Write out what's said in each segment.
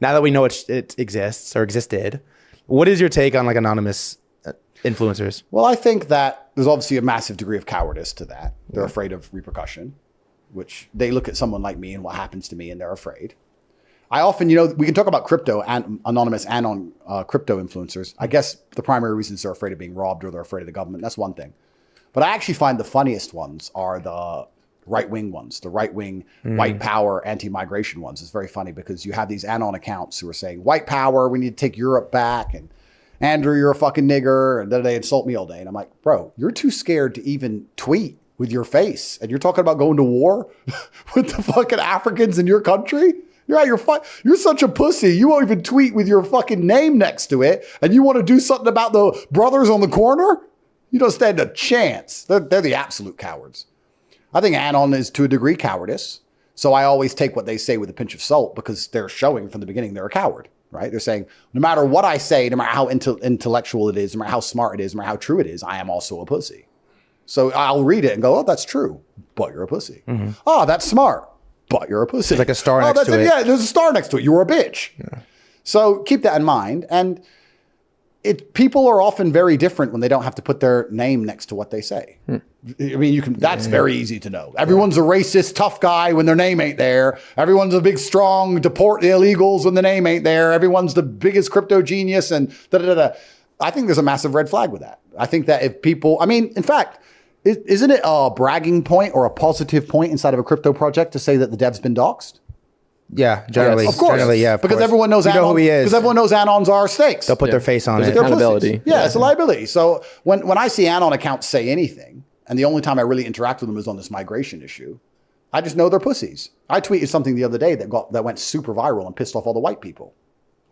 Now that we know it exists or existed, what is your take on like anonymous influencers? Well, I think that there's obviously a massive degree of cowardice to that. They're afraid of repercussion, which they look at someone like me and what happens to me and they're afraid. I often, we can talk about crypto and anonymous and on crypto influencers. I guess the primary reasons they're afraid of being robbed or they're afraid of the government. That's one thing. But I actually find the funniest ones are the right-wing ones, the right-wing white power anti-migration ones. It's very funny because you have these anon accounts who are saying, white power, we need to take Europe back. And Andrew, you're a fucking nigger. And then they insult me all day. And I'm like, bro, you're too scared to even tweet with your face. And you're talking about going to war with the fucking Africans in your country? You're such a pussy. You won't even tweet with your fucking name next to it. And you want to do something about the brothers on the corner? You don't stand a chance. They're the absolute cowards. I think anon is to a degree cowardice. So I always take what they say with a pinch of salt because they're showing from the beginning they're a coward, right? They're saying, no matter what I say, no matter how intellectual it is, no matter how smart it is, no matter how true it is, I am also a pussy. So I'll read it and go, oh, that's true, but you're a pussy. Mm-hmm. Oh, that's smart, but you're a pussy. There's like a star next to it. Yeah, there's a star next to it. You're a bitch. Yeah. So keep that in mind. And people are often very different when they don't have to put their name next to what they say. I mean, that's very easy to know. Everyone's a racist, tough guy when their name ain't there. Everyone's a big, strong, deport the illegals when the name ain't there. Everyone's the biggest crypto genius and da-da-da-da. I think there's a massive red flag with that. I think that if people, in fact, isn't it a bragging point or a positive point inside of a crypto project to say that the dev's been doxxed? Yeah, generally. Yes, of course. Generally, yeah. Because everyone knows Anon, who he is. Because everyone knows Anons are stakes. They'll put their face on it. There's accountability. Yeah, it's a liability. So when I see Anon accounts say anything, and the only time I really interact with them is on this migration issue, I just know they're pussies. I tweeted something the other day that went super viral and pissed off all the white people.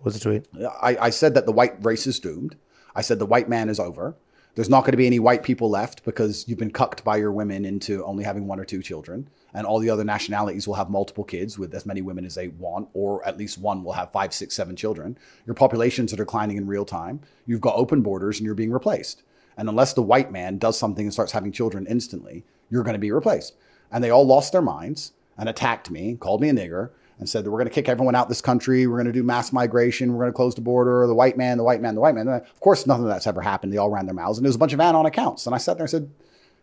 What's the tweet? I said that the white race is doomed. I said the white man is over. There's not going to be any white people left because you've been cucked by your women into only having 1 or 2 children. And all the other nationalities will have multiple kids with as many women as they want, or at least one will have 5, 6, 7 children. Your populations are declining in real time. You've got open borders and you're being replaced. And unless the white man does something and starts having children instantly, you're going to be replaced. And they all lost their minds and attacked me, called me a nigger, and said that we're going to kick everyone out this country. We're going to do mass migration. We're going to close the border. The white man, the white man, the white man. And of course, nothing of that's ever happened. They all ran their mouths. And there was a bunch of Anon accounts. And I sat there and said,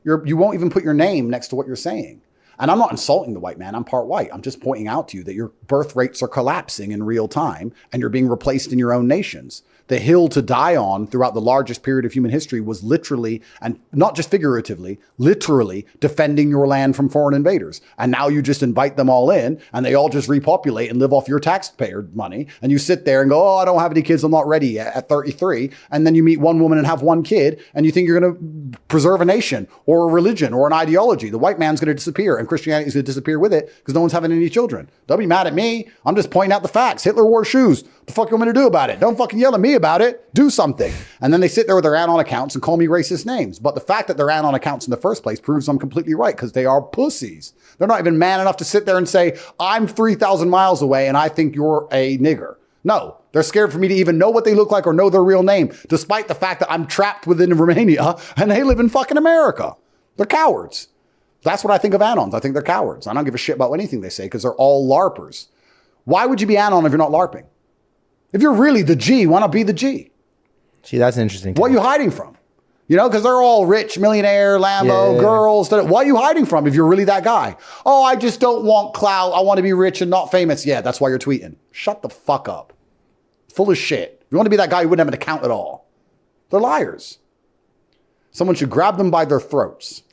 you won't even put your name next to what you're saying. And I'm not insulting the white man. I'm part white. I'm just pointing out to you that your birth rates are collapsing in real time and you're being replaced in your own nations. The hill to die on throughout the largest period of human history was literally, and not just figuratively, literally defending your land from foreign invaders. And now you just invite them all in and they all just repopulate and live off your taxpayer money. And you sit there and go, oh, I don't have any kids. I'm not ready yet at 33. And then you meet one woman and have 1 kid and you think you're going to preserve a nation or a religion or an ideology. The white man's going to disappear and Christianity is going to disappear with it because no one's having any children. Don't be mad at me. I'm just pointing out the facts. Hitler wore shoes. What the fuck you want me to do about it? Don't fucking yell at me about it. Do something. And then they sit there with their Anon accounts and call me racist names. But the fact that they're Anon accounts in the first place proves I'm completely right because they are pussies. They're not even man enough to sit there and say, I'm 3,000 miles away and I think you're a nigger. No, they're scared for me to even know what they look like or know their real name, despite the fact that I'm trapped within Romania and they live in fucking America. They're cowards. That's what I think of Anons. I think they're cowards. I don't give a shit about anything they say because they're all larpers. Why would you be Anon if you're not larping? If you're really the G, why not be the G? See, that's interesting. What are you hiding from? Because they're all rich, millionaire, Lambo, girls. What are you hiding from if you're really that guy? Oh, I just don't want clout. I want to be rich and not famous. Yeah, that's why you're tweeting. Shut the fuck up. Full of shit. If you want to be that guy who wouldn't have an account at all. They're liars. Someone should grab them by their throats